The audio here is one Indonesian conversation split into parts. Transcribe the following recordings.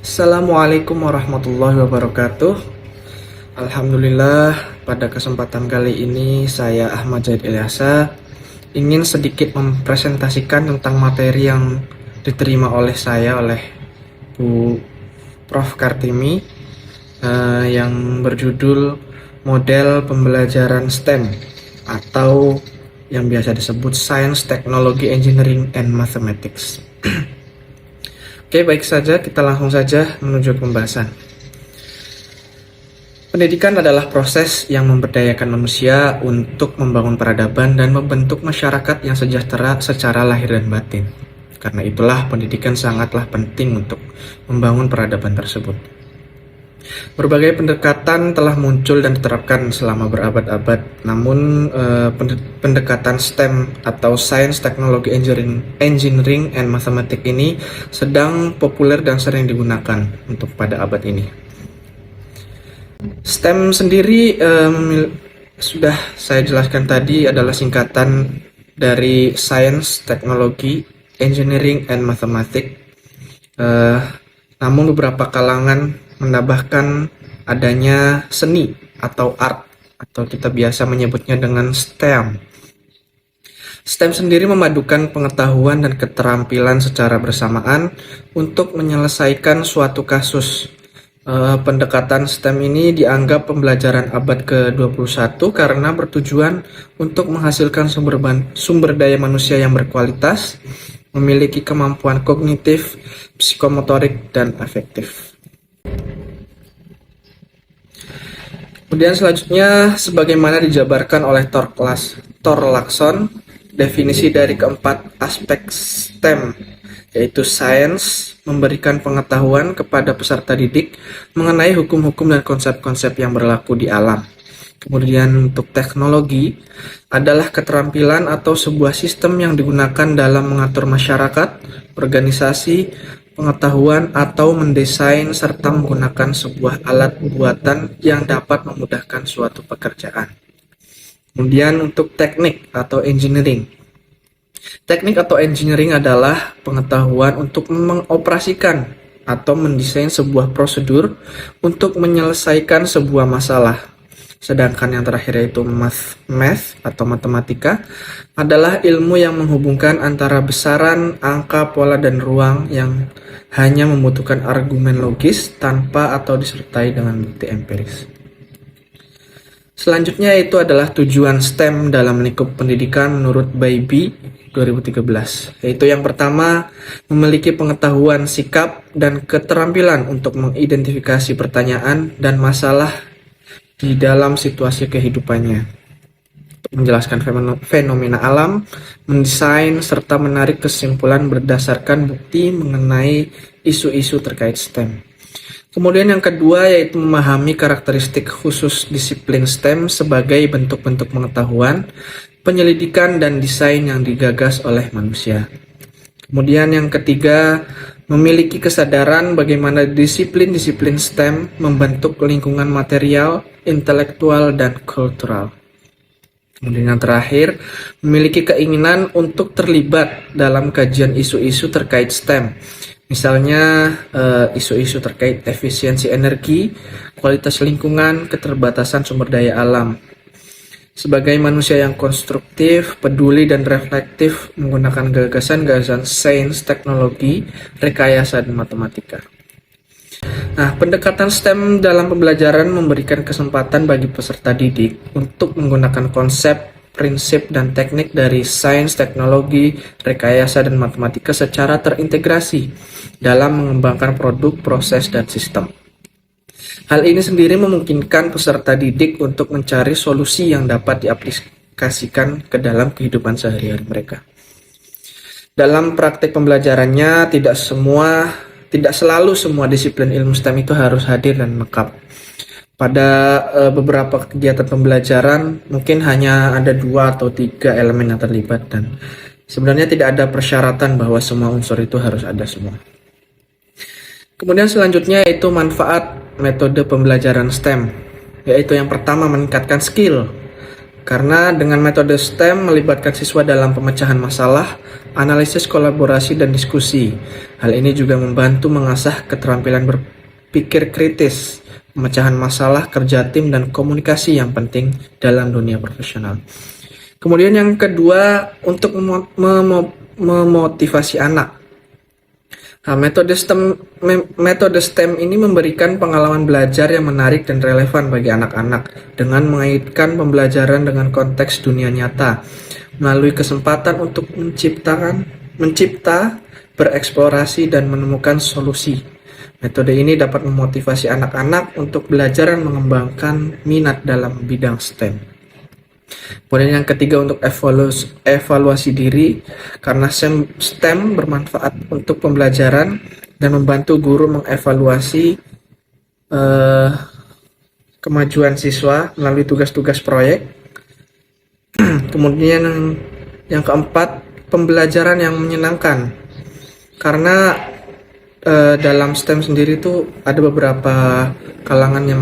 Assalamualaikum warahmatullahi wabarakatuh. Alhamdulillah, pada kesempatan kali ini saya Ahmad Zaid Ilyasa ingin sedikit mempresentasikan tentang materi yang diterima oleh Bu Prof. Kartimi yang berjudul Model Pembelajaran STEM atau yang biasa disebut Science, Technology, Engineering, and Mathematics. Oke, baik saja, kita langsung saja menuju pembahasan. Pendidikan adalah proses yang memberdayakan manusia untuk membangun peradaban dan membentuk masyarakat yang sejahtera secara lahir dan batin. Karena itulah pendidikan sangatlah penting untuk membangun peradaban tersebut. Berbagai pendekatan telah muncul dan diterapkan selama berabad-abad, namun pendekatan STEM atau Science, Technology, Engineering, and Mathematics ini sedang populer dan sering digunakan untuk pada abad ini. STEM sendiri sudah saya jelaskan tadi adalah singkatan dari Science, Technology, Engineering, and Mathematics. Namun beberapa kalangan menambahkan adanya seni atau art, atau kita biasa menyebutnya dengan STEM. STEM sendiri memadukan pengetahuan dan keterampilan secara bersamaan untuk menyelesaikan suatu kasus. Pendekatan STEM ini dianggap pembelajaran abad ke-21 karena bertujuan untuk menghasilkan sumber daya manusia yang berkualitas, memiliki kemampuan kognitif, psikomotorik, dan afektif. Kemudian selanjutnya, sebagaimana dijabarkan oleh Thorlaksson, definisi dari keempat aspek STEM, yaitu Science, memberikan pengetahuan kepada peserta didik mengenai hukum-hukum dan konsep-konsep yang berlaku di alam. Kemudian untuk teknologi adalah keterampilan atau sebuah sistem yang digunakan dalam mengatur masyarakat, organisasi, pengetahuan atau mendesain serta menggunakan sebuah alat buatan yang dapat memudahkan suatu pekerjaan. Kemudian untuk teknik atau engineering. Teknik atau engineering adalah pengetahuan untuk mengoperasikan atau mendesain sebuah prosedur untuk menyelesaikan sebuah masalah. Sedangkan yang terakhir yaitu math atau matematika adalah ilmu yang menghubungkan antara besaran, angka, pola, dan ruang yang hanya membutuhkan argumen logis tanpa atau disertai dengan bukti empiris. Selanjutnya itu adalah tujuan STEM dalam lingkup pendidikan menurut Bybee 2013, yaitu yang pertama, memiliki pengetahuan, sikap, dan keterampilan untuk mengidentifikasi pertanyaan dan masalah di dalam situasi kehidupannya, menjelaskan fenomena alam, mendesain, serta menarik kesimpulan berdasarkan bukti mengenai isu-isu terkait STEM. Kemudian yang kedua yaitu memahami karakteristik khusus disiplin STEM sebagai bentuk-bentuk pengetahuan, penyelidikan, dan desain yang digagas oleh manusia. Kemudian yang ketiga, memiliki kesadaran bagaimana disiplin-disiplin STEM membentuk lingkungan material, intelektual, dan kultural. Kemudian yang terakhir, memiliki keinginan untuk terlibat dalam kajian isu-isu terkait STEM. Misalnya isu-isu terkait efisiensi energi, kualitas lingkungan, keterbatasan sumber daya alam. Sebagai manusia yang konstruktif, peduli, dan reflektif menggunakan gagasan-gagasan sains, teknologi, rekayasa, dan matematika. Nah, pendekatan STEM dalam pembelajaran memberikan kesempatan bagi peserta didik untuk menggunakan konsep, prinsip, dan teknik dari sains, teknologi, rekayasa, dan matematika secara terintegrasi dalam mengembangkan produk, proses, dan sistem. Hal ini sendiri memungkinkan peserta didik untuk mencari solusi yang dapat diaplikasikan ke dalam kehidupan sehari-hari mereka. Dalam praktik pembelajarannya, tidak selalu semua disiplin ilmu STEM itu harus hadir dan lengkap. Pada beberapa kegiatan pembelajaran mungkin hanya ada 2 atau 3 elemen yang terlibat, dan sebenarnya tidak ada persyaratan bahwa semua unsur itu harus ada semua. Kemudian selanjutnya yaitu manfaat metode pembelajaran STEM, yaitu yang pertama meningkatkan skill. Karena dengan metode STEM melibatkan siswa dalam pemecahan masalah, analisis, kolaborasi, dan diskusi. Hal ini juga membantu mengasah keterampilan berpikir kritis, pemecahan masalah, kerja tim, dan komunikasi yang penting dalam dunia profesional. Kemudian yang kedua, untuk memotivasi anak. Nah, metode STEM ini memberikan pengalaman belajar yang menarik dan relevan bagi anak-anak dengan mengaitkan pembelajaran dengan konteks dunia nyata melalui kesempatan untuk mencipta, bereksplorasi, dan menemukan solusi. Metode ini dapat memotivasi anak-anak untuk belajar dan mengembangkan minat dalam bidang STEM. Kemudian yang ketiga, untuk evaluasi diri, karena STEM bermanfaat untuk pembelajaran dan membantu guru mengevaluasi kemajuan siswa melalui tugas-tugas proyek. Kemudian yang keempat, pembelajaran yang menyenangkan, karena dalam STEM sendiri itu ada beberapa kalangan yang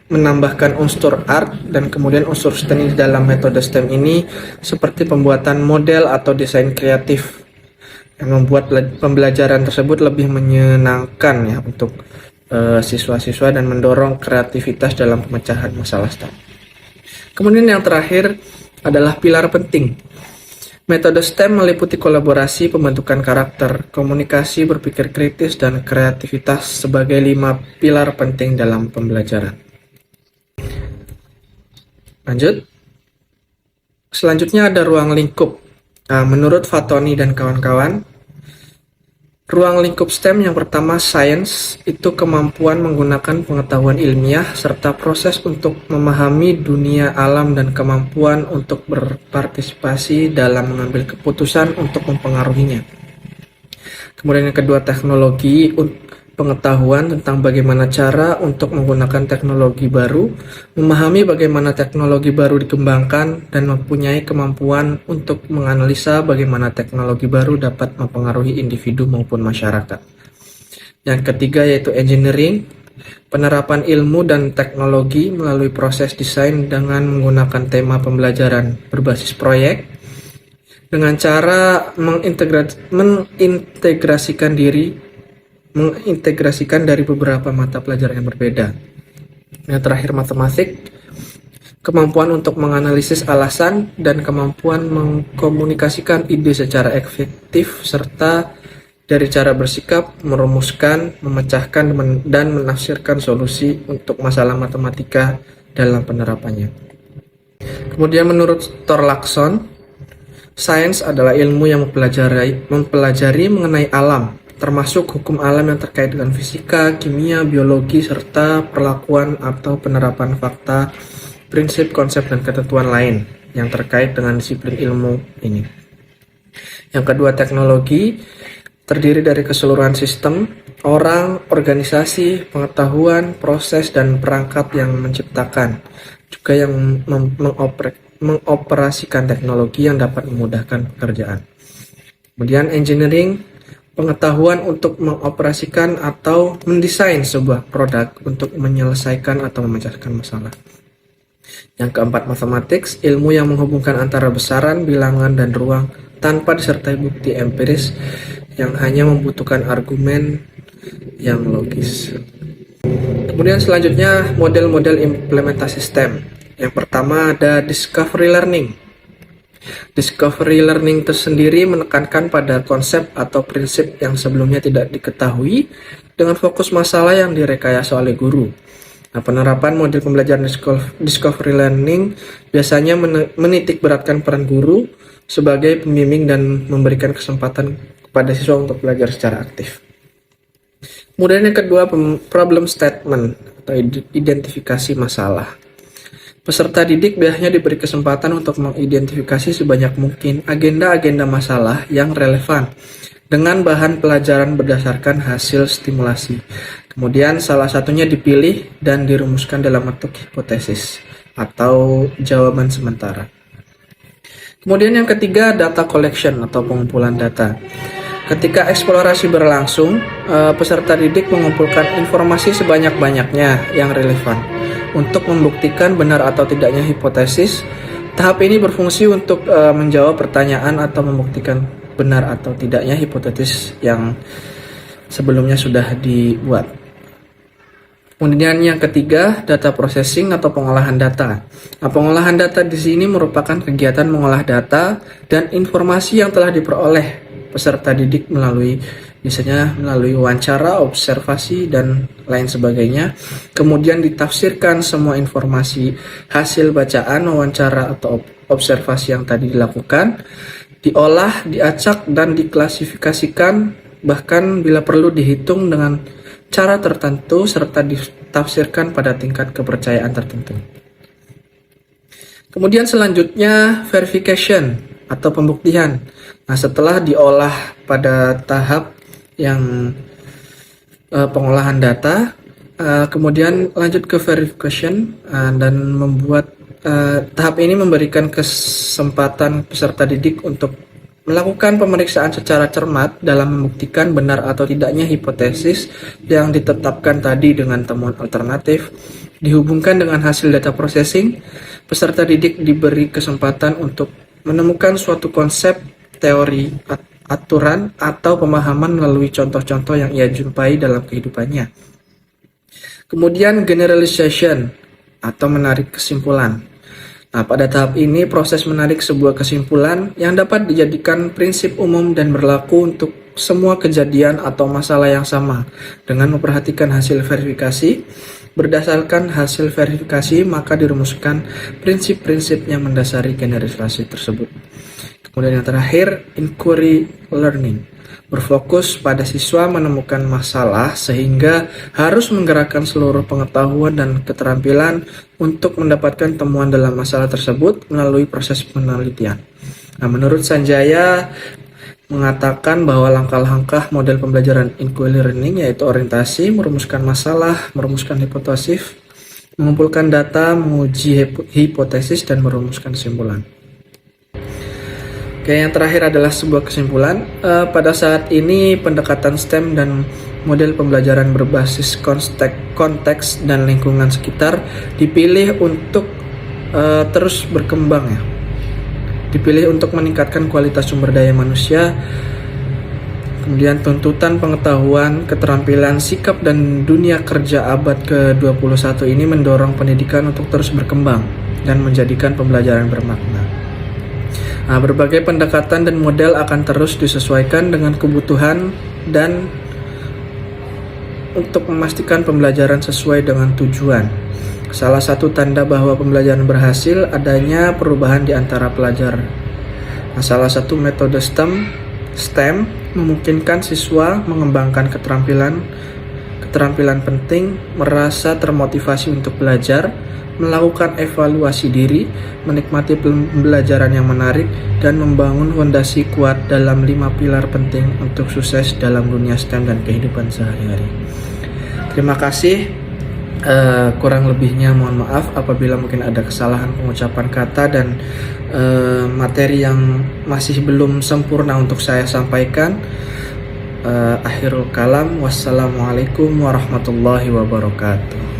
menambahkan unsur art dan kemudian unsur seni dalam metode STEM ini, seperti pembuatan model atau desain kreatif yang membuat pembelajaran tersebut lebih menyenangkan ya untuk siswa-siswa dan mendorong kreativitas dalam pemecahan masalah STEM. Kemudian yang terakhir adalah pilar penting. Metode STEM meliputi kolaborasi, pembentukan karakter, komunikasi, berpikir kritis, dan kreativitas sebagai 5 pilar penting dalam pembelajaran. Lanjut. Selanjutnya ada ruang lingkup. Menurut Fatoni dan kawan-kawan, ruang lingkup STEM yang pertama, science, itu kemampuan menggunakan pengetahuan ilmiah serta proses untuk memahami dunia alam dan kemampuan untuk berpartisipasi dalam mengambil keputusan untuk mempengaruhinya. Kemudian yang kedua, teknologi, pengetahuan tentang bagaimana cara untuk menggunakan teknologi baru, memahami bagaimana teknologi baru dikembangkan, dan mempunyai kemampuan untuk menganalisa bagaimana teknologi baru dapat mempengaruhi individu maupun masyarakat. Yang ketiga yaitu engineering, penerapan ilmu dan teknologi melalui proses desain dengan menggunakan tema pembelajaran berbasis proyek, dengan cara mengintegrasikan dari beberapa mata pelajaran yang berbeda. Yang terakhir, matematik, kemampuan untuk menganalisis alasan dan kemampuan mengkomunikasikan ide secara efektif, serta dari cara bersikap, merumuskan, memecahkan, dan menafsirkan solusi untuk masalah matematika dalam penerapannya. Kemudian menurut Thorlaksson, sains adalah ilmu yang mempelajari mengenai alam, termasuk hukum alam yang terkait dengan fisika, kimia, biologi, serta perlakuan atau penerapan fakta, prinsip, konsep, dan ketentuan lain yang terkait dengan disiplin ilmu ini. Yang kedua, teknologi, terdiri dari keseluruhan sistem, orang, organisasi, pengetahuan, proses, dan perangkat yang menciptakan, juga yang mengoperasikan teknologi yang dapat memudahkan pekerjaan. Kemudian engineering, pengetahuan untuk mengoperasikan atau mendesain sebuah produk untuk menyelesaikan atau memecahkan masalah. Yang keempat, mathematics, ilmu yang menghubungkan antara besaran, bilangan, dan ruang tanpa disertai bukti empiris, yang hanya membutuhkan argumen yang logis. Kemudian selanjutnya model-model implementasi STEM. Yang pertama ada discovery learning. Discovery learning tersendiri menekankan pada konsep atau prinsip yang sebelumnya tidak diketahui dengan fokus masalah yang direkayasa oleh guru. Nah, penerapan model pembelajaran discovery learning biasanya menitik beratkan peran guru sebagai pembimbing dan memberikan kesempatan kepada siswa untuk belajar secara aktif. Kemudian yang kedua, problem statement atau identifikasi masalah. Peserta didik biasanya diberi kesempatan untuk mengidentifikasi sebanyak mungkin agenda-agenda masalah yang relevan dengan bahan pelajaran berdasarkan hasil stimulasi. Kemudian salah satunya dipilih dan dirumuskan dalam bentuk hipotesis atau jawaban sementara. Kemudian yang ketiga, data collection atau pengumpulan data. Ketika eksplorasi berlangsung, peserta didik mengumpulkan informasi sebanyak-banyaknya yang relevan untuk membuktikan benar atau tidaknya hipotesis, Tahap ini berfungsi untuk menjawab pertanyaan atau membuktikan benar atau tidaknya hipotesis yang sebelumnya sudah dibuat. Kemudian yang ketiga, data processing atau pengolahan data. Nah, pengolahan data di sini merupakan kegiatan mengolah data dan informasi yang telah diperoleh peserta didik melalui wawancara, observasi, dan lain sebagainya. Kemudian ditafsirkan semua informasi hasil bacaan, wawancara, atau observasi yang tadi dilakukan, diolah, diacak, dan diklasifikasikan, bahkan bila perlu dihitung dengan cara tertentu, serta ditafsirkan pada tingkat kepercayaan tertentu. Kemudian selanjutnya verification atau pembuktian. Nah, setelah diolah pada tahap yang pengolahan data, kemudian lanjut ke verification dan membuat tahap ini memberikan kesempatan peserta didik untuk melakukan pemeriksaan secara cermat dalam membuktikan benar atau tidaknya hipotesis yang ditetapkan tadi dengan temuan alternatif. Dihubungkan dengan hasil data processing, peserta didik diberi kesempatan untuk menemukan suatu konsep, teori, aturan, atau pemahaman melalui contoh-contoh yang ia jumpai dalam kehidupannya. Kemudian generalization atau menarik kesimpulan. Nah, pada tahap ini proses menarik sebuah kesimpulan yang dapat dijadikan prinsip umum dan berlaku untuk semua kejadian atau masalah yang sama. Dengan memperhatikan hasil verifikasi, berdasarkan hasil verifikasi maka dirumuskan prinsip-prinsip yang mendasari generalisasi tersebut. Kemudian yang terakhir, inquiry learning. Berfokus pada siswa menemukan masalah sehingga harus menggerakkan seluruh pengetahuan dan keterampilan untuk mendapatkan temuan dalam masalah tersebut melalui proses penelitian. Nah, menurut Sanjaya mengatakan bahwa langkah-langkah model pembelajaran inquiry learning yaitu orientasi, merumuskan masalah, merumuskan hipotesis, mengumpulkan data, menguji hipotesis, dan merumuskan kesimpulan. Oke, yang terakhir adalah sebuah kesimpulan. Pada saat ini pendekatan STEM dan model pembelajaran berbasis konteks dan lingkungan sekitar dipilih untuk terus berkembang ya. Dipilih untuk meningkatkan kualitas sumber daya manusia, kemudian tuntutan pengetahuan, keterampilan, sikap, dan dunia kerja abad ke-21 ini mendorong pendidikan untuk terus berkembang dan menjadikan pembelajaran bermakna. Nah, berbagai pendekatan dan model akan terus disesuaikan dengan kebutuhan dan untuk memastikan pembelajaran sesuai dengan tujuan. Salah satu tanda bahwa pembelajaran berhasil adanya perubahan di antara pelajar. Nah, salah satu metode STEM memungkinkan siswa mengembangkan keterampilan penting, merasa termotivasi untuk belajar, melakukan evaluasi diri, menikmati pembelajaran yang menarik, dan membangun fondasi kuat dalam 5 pilar penting untuk sukses dalam dunia STEM dan kehidupan sehari-hari. Terima kasih. Kurang lebihnya mohon maaf apabila mungkin ada kesalahan pengucapan kata dan materi yang masih belum sempurna untuk saya sampaikan. Akhirul kalam, wassalamualaikum warahmatullahi wabarakatuh.